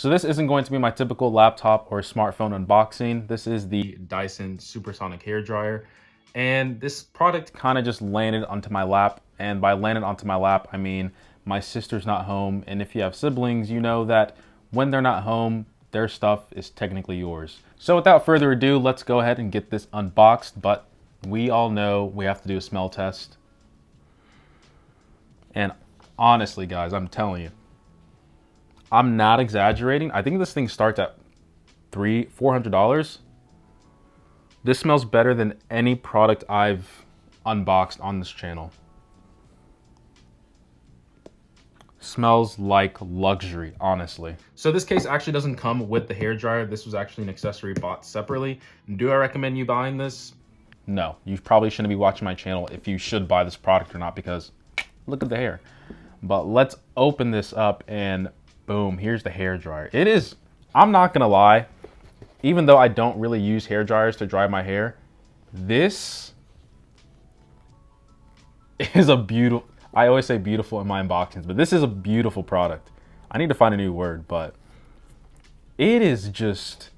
So this isn't going to be my typical laptop or smartphone unboxing. This is the Dyson Supersonic Hair Dryer. And this product kind of just landed onto my lap. And by landed onto my lap, I mean my sister's not home. And if you have siblings, you know that when they're not home, their stuff is technically yours. So without further ado, let's go ahead and get this unboxed. But we all know we have to do a smell test. And honestly, guys, I'm telling you, I'm not exaggerating. I think this thing starts at $400. This smells better than any product I've unboxed on this channel. Smells like luxury, honestly. So this case actually doesn't come with the hair dryer. This was actually an accessory bought separately. Do I recommend you buying this? No, you probably shouldn't be watching my channel if you should buy this product or not, because look at the hair. But let's open this up and boom, here's the hair dryer. It is, I'm not gonna lie, even though I don't really use hair dryers to dry my hair, this is a beautiful, I always say beautiful in my unboxings, but this is a beautiful product. I need to find a new word, but it is just,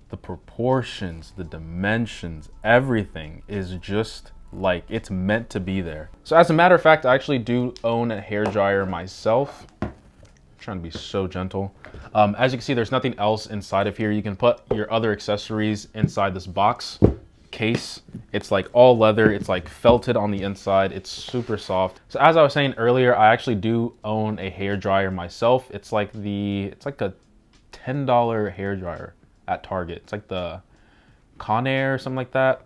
the proportions, the dimensions, everything is just like it's meant to be there. So as a matter of fact, I actually do own a hair dryer myself. I'm trying to be so gentle. As you can see, there's nothing else inside of here. You can put your other accessories inside this box case. It's like all leather. It's like felted on the inside. It's super soft. So as I was saying earlier, I actually do own a hair dryer myself. It's like a $10 hair dryer at Target. It's like the Conair or something like that.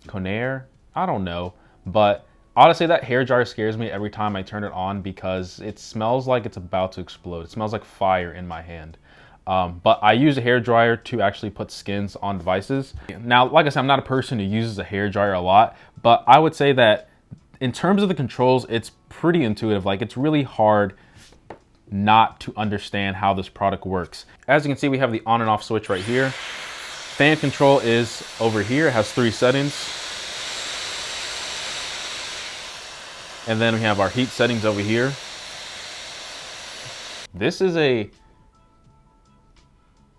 Conair? I don't know. But honestly, that hair dryer scares me every time I turn it on because it smells like it's about to explode. It smells like fire in my hand. But I use a hair dryer to actually put skins on devices. Now, like I said, I'm not a person who uses a hair dryer a lot, but I would say that in terms of the controls, it's pretty intuitive. Like, it's really hard not to understand how this product works. As you can see, we have the on and off switch right here. Fan control is over here. It has 3 settings. And then we have our heat settings over here. This is a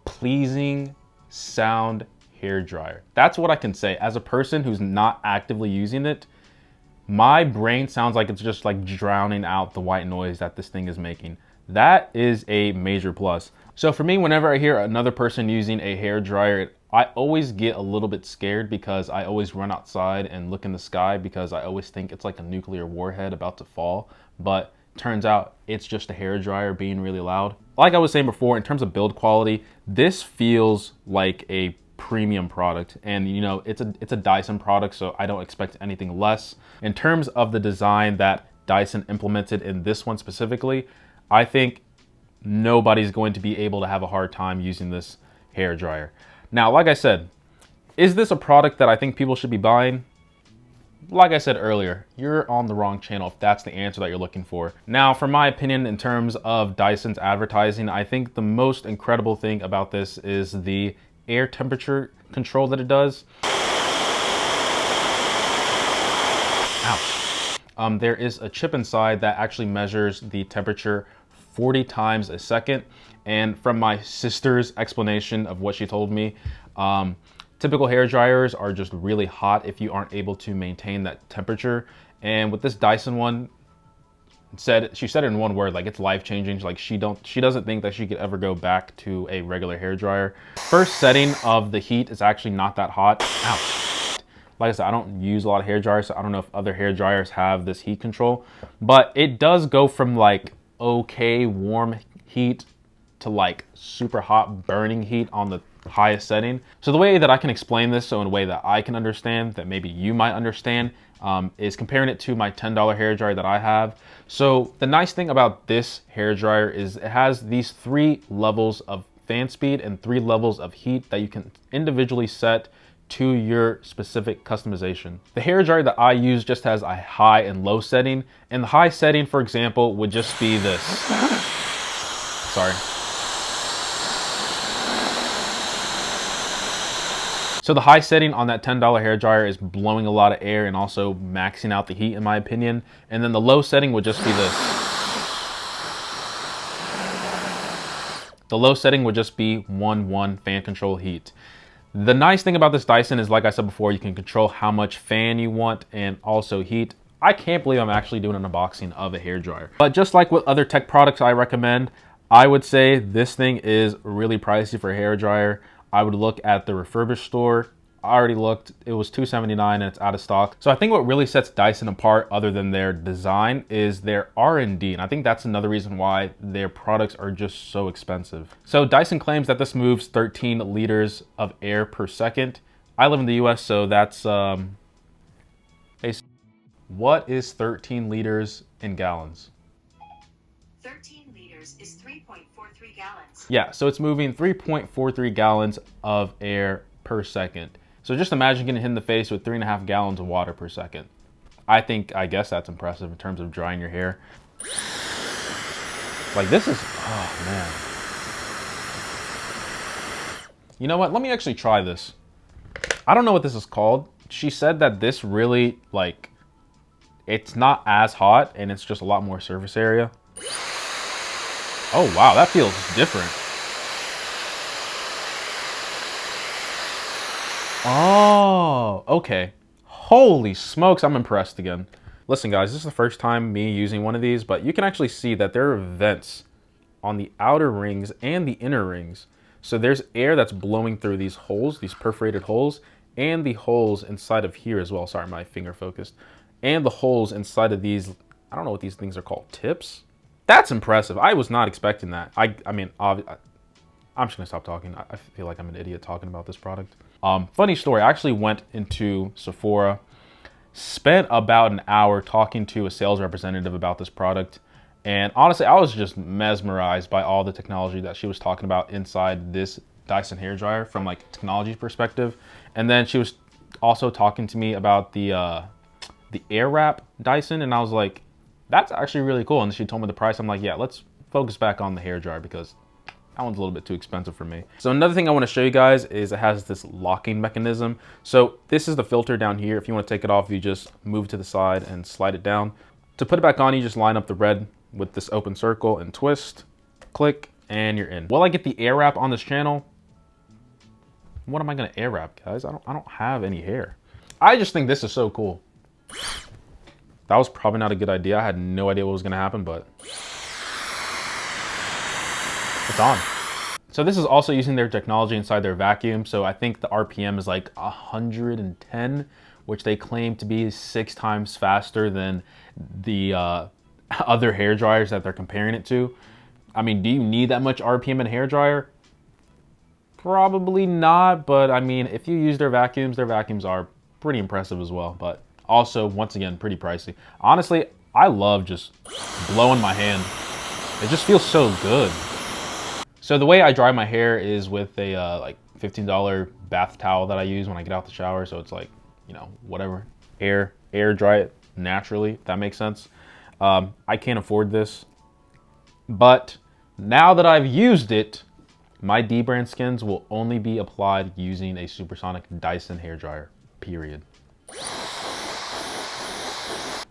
pleasing sound hair dryer. That's what I can say. As a person who's not actively using it, my brain sounds like it's just like drowning out the white noise that this thing is making. That is a major plus. So for me, whenever I hear another person using a hair dryer, I always get a little bit scared because I always run outside and look in the sky because I always think it's like a nuclear warhead about to fall. But turns out it's just a hair dryer being really loud. Like I was saying before, in terms of build quality, this feels like a premium product, and you know, it's a Dyson product, so I don't expect anything less. In terms of the design that Dyson implemented in this one specifically, I think nobody's going to be able to have a hard time using this hair dryer. Now, like I said, is this a product that I think people should be buying? Like I said earlier, you're on the wrong channel if that's the answer that you're looking for. Now, for my opinion, in terms of Dyson's advertising, I think the most incredible thing about this is the air temperature control that it does. Ouch. There is a chip inside that actually measures the temperature 40 times a second. And from my sister's explanation of what she told me, typical hair dryers are just really hot if you aren't able to maintain that temperature. And with this Dyson one, she said it in one word, like it's life-changing. Like she doesn't think that she could ever go back to a regular hair dryer. First setting of the heat is actually not that hot. Ouch. Like I said, I don't use a lot of hair dryers, so I don't know if other hair dryers have this heat control, but it does go from like okay warm heat to like super hot burning heat on the highest setting. So the way that I can explain this, so in a way that I can understand, that maybe you might understand, is comparing it to my $10 hair dryer that I have. So the nice thing about this hair dryer is it has these 3 levels of fan speed and 3 levels of heat that you can individually set to your specific customization. The hair dryer that I use just has a high and low setting, and the high setting, for example, would just be this. Sorry. So the high setting on that $10 hair dryer is blowing a lot of air and also maxing out the heat, in my opinion. And then the low setting would just be this. The low setting would just be 1 fan control heat. The nice thing about this Dyson is, like I said before, you can control how much fan you want and also heat. I can't believe I'm actually doing an unboxing of a hairdryer. But just like with other tech products I recommend, I would say this thing is really pricey for a hairdryer. I would look at the refurbished store. I already looked, it was $279 and it's out of stock. So I think what really sets Dyson apart, other than their design, is their R&D. And I think that's another reason why their products are just so expensive. So Dyson claims that this moves 13 liters of air per second. I live in the US, so that's, what is 13 liters in gallons? 13 liters is 3.43 gallons. Yeah, so it's moving 3.43 gallons of air per second. So just imagine getting hit in the face with 3.5 gallons of water per second. I guess that's impressive in terms of drying your hair. Like this is, oh man. You know what, let me actually try this. I don't know what this is called. She said that this really, like, it's not as hot and it's just a lot more surface area. Oh wow, that feels different. Oh, okay. Holy smokes, I'm impressed again. Listen guys, this is the first time me using one of these, but you can actually see that there are vents on the outer rings and the inner rings. So there's air that's blowing through these holes, these perforated holes, and the holes inside of here as well. Sorry, my finger focused. And the holes inside of these, I don't know what these things are called, tips? That's impressive. I was not expecting that. I mean, I'm just gonna stop talking. I feel like I'm an idiot talking about this product. Funny story, I actually went into Sephora, spent about an hour talking to a sales representative about this product. And honestly, I was just mesmerized by all the technology that she was talking about inside this Dyson hairdryer from like a technology perspective. And then she was also talking to me about the Air Wrap Dyson, and I was like, that's actually really cool. And she told me the price. I'm like, yeah, let's focus back on the hairdryer because that one's a little bit too expensive for me. So another thing I want to show you guys is it has this locking mechanism. So this is the filter down here. If you want to take it off, you just move to the side and slide it down. To put it back on, you just line up the red with this open circle and twist, click, and you're in. Will I get the air wrap on this channel? What am I gonna air wrap, guys? I don't have any hair. I just think this is so cool. That was probably not a good idea. I had no idea what was gonna happen, but it's on. So this is also using their technology inside their vacuum. So I think the RPM is like 110, which they claim to be 6 times faster than the other hair dryers that they're comparing it to. I mean, do you need that much RPM in a hair dryer? Probably not, but I mean, if you use their vacuums are pretty impressive as well, but also, once again, pretty pricey. Honestly, I love just blowing my hand. It just feels so good. So the way I dry my hair is with a like $15 bath towel that I use when I get out the shower. So it's like, you know, whatever, air dry it naturally, if that makes sense. I can't afford this, but now that I've used it, my D-brand skins will only be applied using a Supersonic Dyson hairdryer, period.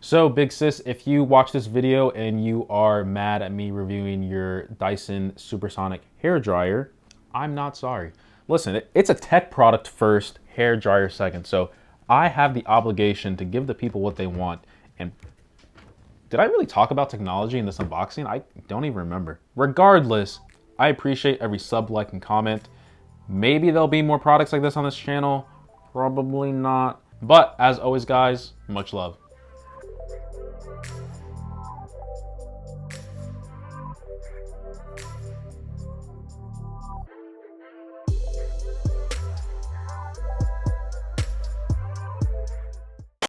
So big sis, if you watch this video and you are mad at me reviewing your Dyson Supersonic hair dryer, I'm not sorry. Listen, it's a tech product first, hair dryer second. So I have the obligation to give the people what they want. And did I really talk about technology in this unboxing? I don't even remember. Regardless, I appreciate every sub, like, and comment. Maybe there'll be more products like this on this channel. Probably not. But as always, guys, much love.